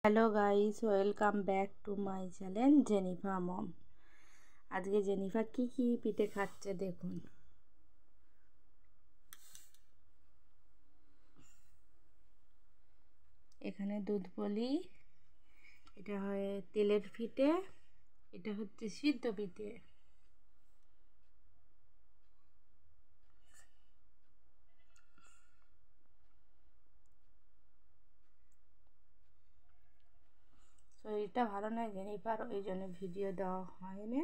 Hello guys, welcome back to my channel Jenifa mom. আজকে জেনিফা কি পিঠে খাচ্ছে দেখুন। এখানে দুধ পুলি, এটা হয় তেলের পিঠে, এটা হচ্ছে সিদ্ধ পিঠে। শরীরটা ভালো নয় জেনিফার, ওই জন্য ভিডিও দেওয়া হয়নি।